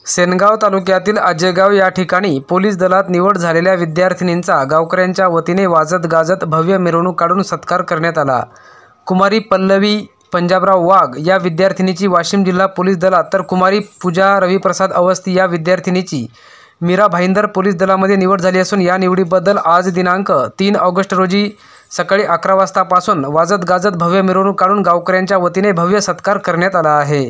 सेनगाव तालुक्यातील आजेगाव या ठिकाणी पोलीस दलात निवड झालेल्या विद्यार्थिनींचा गावकऱ्यांच्या वतीने वाजत गाजत भव्य मिरवणूक काढून सत्कार करण्यात आला। कुमारी पल्लवी पंजाबराव वाघ या विद्यार्थिनीची वाशिम जिल्हा पोलीस दलात, तर कुमारी पूजा रविप्रसाद अवस्थी या विद्यार्थिनीची मीरा भाईंदर पोलीस दलामध्ये निवड झाली असून या निवडीबद्दल आज दिनांक 3 ऑगस्ट रोजी सकाळी 11 वाजतापासून वाजत गाजत भव्य मिरवणूक काढून गावकऱ्यांच्या वतीने भव्य सत्कार करण्यात आला आहे।